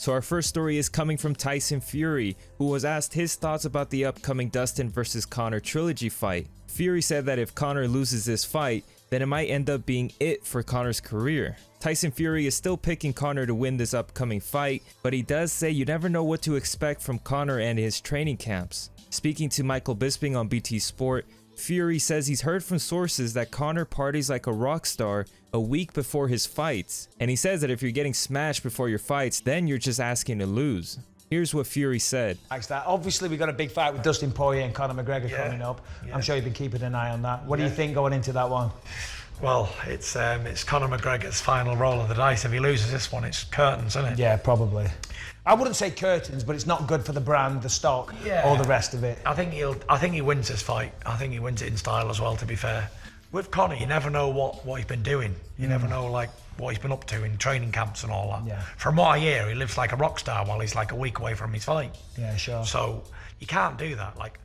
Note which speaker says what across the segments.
Speaker 1: So our first story is coming from Tyson Fury, who was asked his thoughts about the upcoming Dustin vs. Conor trilogy fight. Fury said that if Conor loses this fight, then it might end up being it for Conor's career. Tyson Fury is still picking Conor to win this upcoming fight, but he does say you never know what to expect from Conor and his training camps. Speaking to Michael Bisping on BT Sport, Fury says he's heard from sources that Conor parties like a rock star a week before his fights, and he says that if you're getting smashed before your fights, then you're just asking to lose. Here's what Fury said.
Speaker 2: Thanks, that. Obviously, we've got a big fight with Dustin Poirier and Conor McGregor coming up. I'm sure you've been keeping an eye on that. What do you think going into that one?
Speaker 3: Well, it's Conor McGregor's final roll of the dice. If he loses this one, it's curtains, isn't it?
Speaker 2: Yeah, probably. I wouldn't say curtains, but it's not good for the brand, the stock, all the rest of it.
Speaker 3: I think he wins this fight. I think he wins it in style as well, to be fair. With Conor, you never know what he's been doing. You never know what he's been up to in training camps and all that.
Speaker 2: Yeah.
Speaker 3: From what I hear, he lives like a rock star while he's like a week away from his fight.
Speaker 2: Yeah, sure.
Speaker 3: So you can't do that. Like,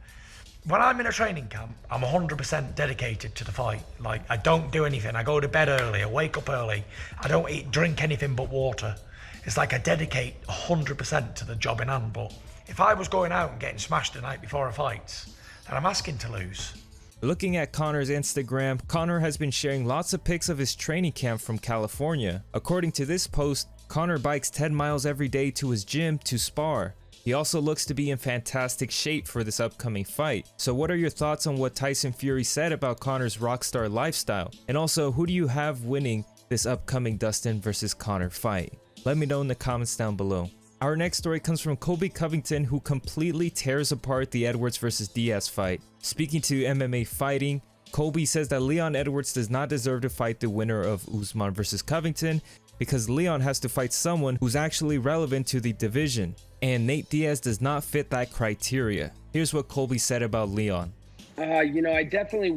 Speaker 3: when I'm in a training camp, I'm 100% dedicated to the fight. Like, I don't do anything. I go to bed early, I wake up early. I don't drink anything but water. It's like I dedicate 100% to the job in hand. But if I was going out and getting smashed the night before a fight, then I'm asking to lose.
Speaker 1: Looking at Conor's Instagram, Conor has been sharing lots of pics of his training camp from California. According to this post, Conor bikes 10 miles every day to his gym to spar. He also looks to be in fantastic shape for this upcoming fight. So what are your thoughts on what Tyson Fury said about Conor's rockstar lifestyle? And also, who do you have winning this upcoming Dustin vs. Conor fight? Let me know in the comments down below. Our next story comes from Colby Covington, who completely tears apart the Edwards vs. Diaz fight. Speaking to MMA Fighting, Colby says that Leon Edwards does not deserve to fight the winner of Usman vs. Covington because Leon has to fight someone who's actually relevant to the division, and Nate Diaz does not fit that criteria. Here's what Colby said about Leon.
Speaker 4: I definitely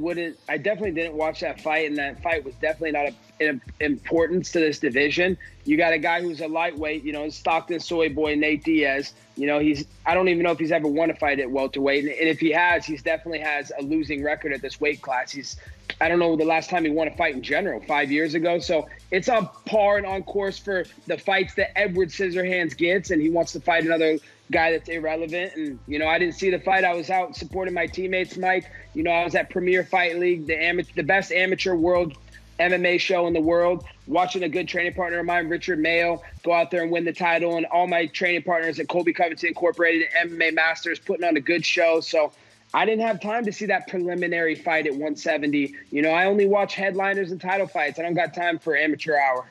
Speaker 4: didn't watch that fight, and that fight was definitely not of importance to this division. You got a guy who's a lightweight, Stockton soy boy, Nate Diaz. I don't even know if he's ever won a fight at welterweight. And if he has, he's definitely has a losing record at this weight class. I don't know the last time he won a fight in general, 5 years ago. So it's on par and on course for the fights that Edward Scissorhands gets, and he wants to fight another guy that's irrelevant. And I didn't see the fight. I was out supporting my teammates, Mike. I was at Premier Fight League, the best amateur world MMA show in the world, watching a good training partner of mine, Richard Mayo, go out there and win the title, and all my training partners at Colby Covington Incorporated, MMA Masters, putting on a good show. So I didn't have time to see that preliminary fight at 170. I only watch headliners and title fights. I don't got time for amateur hour.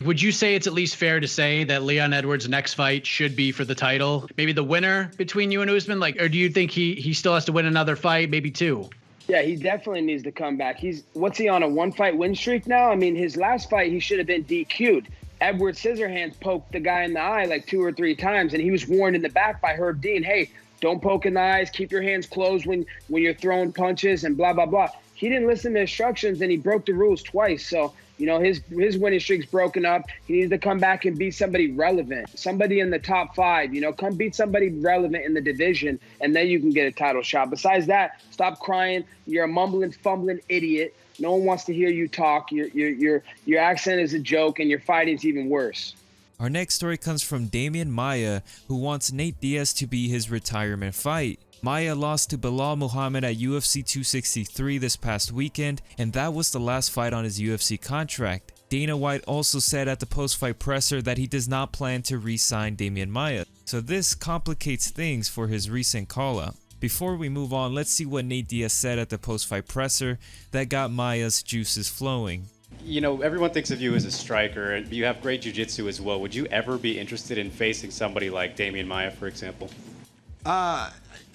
Speaker 5: Would you say it's at least fair to say that Leon Edwards' next fight should be for the title? Maybe the winner between you and Usman? Or do you think he still has to win another fight, maybe two?
Speaker 4: Yeah, he definitely needs to come back. What's he on, a one-fight win streak now? I mean, his last fight, he should have been DQ'd. Edward Scissorhands poked the guy in the eye like 2 or 3 times, and he was warned in the back by Herb Dean, hey, don't poke in the eyes, keep your hands closed when you're throwing punches and blah, blah, blah. He didn't listen to instructions, and he broke the rules twice. So, his winning streak's broken up. He needs to come back and beat somebody relevant, somebody in the top 5. Come beat somebody relevant in the division, and then you can get a title shot. Besides that, stop crying. You're a mumbling, fumbling idiot. No one wants to hear you talk. Your accent is a joke, and your fighting's even worse.
Speaker 1: Our next story comes from Demian Maia, who wants Nate Diaz to be his retirement fight. Maia lost to Bilal Muhammad at UFC 263 this past weekend, and that was the last fight on his UFC contract. Dana White also said at the post-fight presser that he does not plan to re-sign Demian Maia, so this complicates things for his recent call-out. Before we move on, let's see what Nate Diaz said at the post-fight presser that got Maia's juices flowing.
Speaker 6: Everyone thinks of you as a striker, and you have great jiu-jitsu as well. Would you ever be interested in facing somebody like Demian Maia, for example?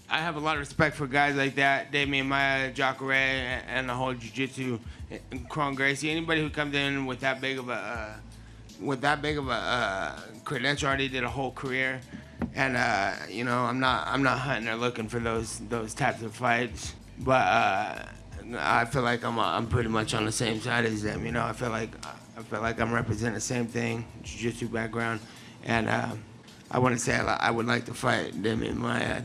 Speaker 7: I have a lot of respect for guys like that, Demian Maia, Jacare, and the whole jiu-jitsu, and Kron Gracie. Anybody who comes in with that big of a credential already did a whole career, and I'm not hunting or looking for those types of fights, but I feel like I'm pretty much on the same side as them. I feel like I'm representing the same thing, jiu-jitsu background, and I want to say I would like to fight Demian Maia.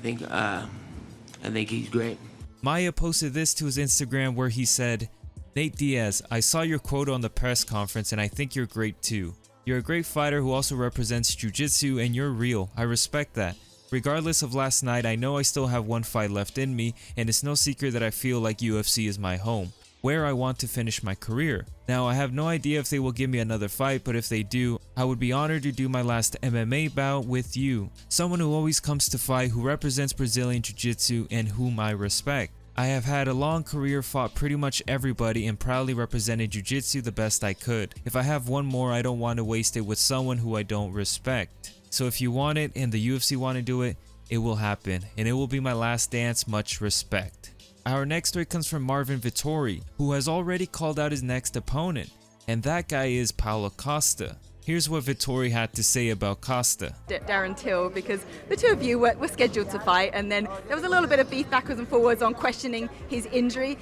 Speaker 7: I think he's great.
Speaker 1: Maia posted this to his Instagram where he said, Nate Diaz, I saw your quote on the press conference and I think you're great too. You're a great fighter who also represents jiu-jitsu, and you're real. I respect that. Regardless of last night, I know I still have one fight left in me, and it's no secret that I feel like UFC is my home, where I want to finish my career. Now, I have no idea if they will give me another fight, but if they do, I would be honored to do my last MMA bout with you. Someone who always comes to fight, who represents Brazilian Jiu-Jitsu, and whom I respect. I have had a long career, fought pretty much everybody, and proudly represented Jiu-Jitsu the best I could. If I have one more, I don't want to waste it with someone who I don't respect. So if you want it and the UFC want to do it, it will happen, and it will be my last dance. Much respect. Our next story comes from Marvin Vettori, who has already called out his next opponent, and that guy is Paulo Costa. Here's what Vettori had to say about Costa.
Speaker 8: Darren Till, because the two of you were scheduled to fight, and then there was a little bit of beef backwards and forwards on questioning his injury.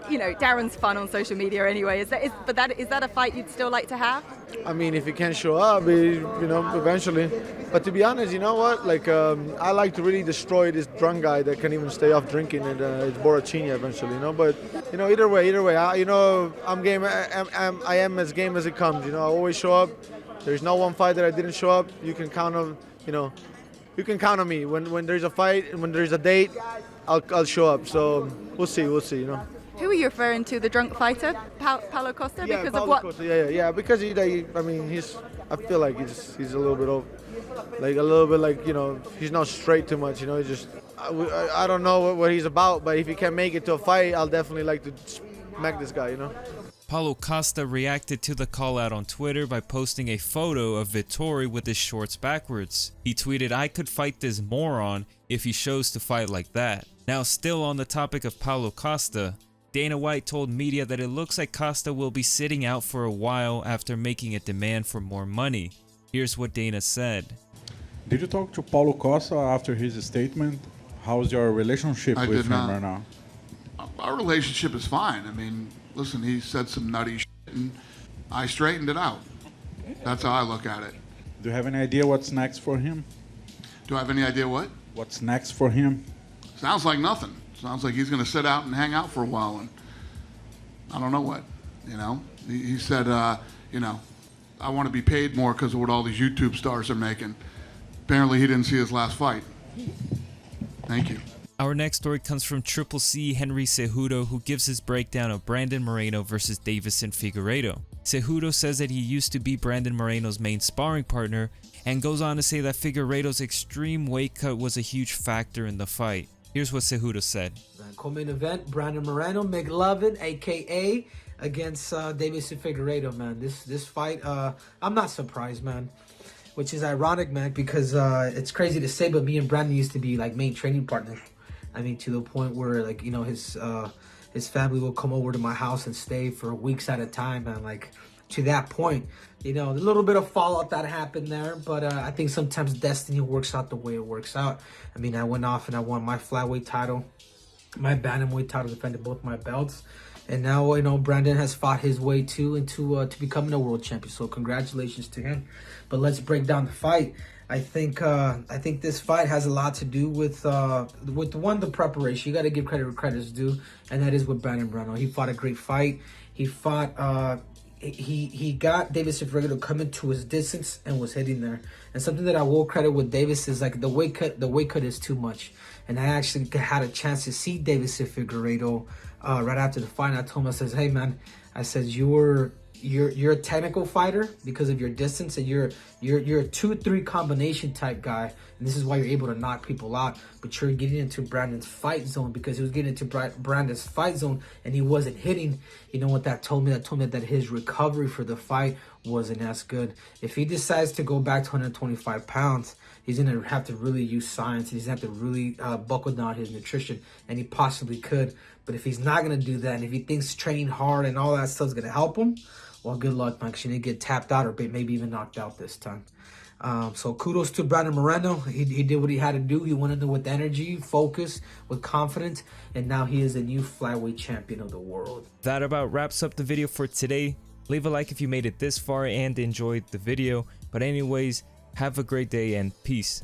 Speaker 8: Darren's fun on social media anyway. Is that a fight you'd still like to have?
Speaker 9: I mean, if he can show up, eventually. But to be honest, you know what? I like to really destroy this drunk guy that can't even stay off drinking, and it's Borrachini eventually, But either way, I'm game. I am as game as it comes. I always show up. There's no one fight that I didn't show up. You can count on, you can count on me. When there's a fight and when there's a date, I'll show up. So we'll see.
Speaker 8: Who are you referring to? The drunk fighter, Paulo Costa?
Speaker 9: Yeah,
Speaker 8: because
Speaker 9: Paulo
Speaker 8: of what?
Speaker 9: Costa, yeah. Because I feel like he's a little bit he's not straight too much. He's just I don't know what he's about. But if he can make it to a fight, I'll definitely like to smack this guy.
Speaker 1: Paulo Costa reacted to the call out on Twitter by posting a photo of Vettori with his shorts backwards. He tweeted, "I could fight this moron if he chose to fight like that." Now, still on the topic of Paulo Costa, Dana White told media that it looks like Costa will be sitting out for a while after making a demand for more money. Here's what Dana said.
Speaker 10: Did you talk to Paulo Costa after his statement? How's your relationship with him right now?
Speaker 11: Our relationship is fine. Listen, he said some nutty shit and I straightened it out. That's how I look at it.
Speaker 10: Do you have any idea what's next for him?
Speaker 11: Do I have any idea what?
Speaker 10: What's next for him?
Speaker 11: Sounds like nothing. Sounds like he's going to sit out and hang out for a while, and I don't know what. He said, I want to be paid more because of what all these YouTube stars are making. Apparently, he didn't see his last fight. Thank you.
Speaker 1: Our next story comes from Triple C Henry Cejudo, who gives his breakdown of Brandon Moreno versus Deiveson Figueiredo. Cejudo says that he used to be Brandon Moreno's main sparring partner, and goes on to say that Figueiredo's extreme weight cut was a huge factor in the fight. Here's what Cejudo said.
Speaker 12: Co-main event, Brandon Moreno, McLovin, a.k.a. against Deiveson Figueiredo, man. This fight, I'm not surprised, man. Which is ironic, man, because it's crazy to say, but me and Brandon used to be like main training partners. To the point where his family will come over to my house and stay for weeks at a time, man. To that point, a little bit of fallout that happened there, but I think sometimes destiny works out the way it works out. I went off and I won my flyweight title, my bantamweight title, defended both my belts, and now Brandon has fought his way into becoming a world champion. So congratulations to him. But let's break down the fight. I think this fight has a lot to do with the preparation. You got to give credit where credit is due, and that is with Brandon Moreno. He fought a great fight. He fought. He got Deiveson Figueiredo to come into his distance and was hitting there. And something that I will credit with Davis is the weight cut. The weight cut is too much. And I actually had a chance to see Deiveson Figueiredo right after the fight. And I told him, I says, "Hey man," I says, you're a technical fighter because of your distance, and you're a 2-3 combination type guy, and this is why you're able to knock people out. But you're getting into Brandon's fight zone because he was getting into Brandon's fight zone and he wasn't hitting. You know what that told me? That told me that his recovery for the fight wasn't as good. If he decides to go back to 125 pounds, he's going to have to really use science. He's going to have to really buckle down his nutrition, and he possibly could. But if he's not going to do that, and if he thinks training hard and all that stuff is going to help him, well, good luck, man, because you need to get tapped out or maybe even knocked out this time. So kudos to Brandon Moreno. He did what he had to do. He went in there with energy, focus, with confidence, and now he is the new flyweight champion of the world.
Speaker 1: That about wraps up the video for today. Leave a like if you made it this far and enjoyed the video. But anyways, have a great day and peace.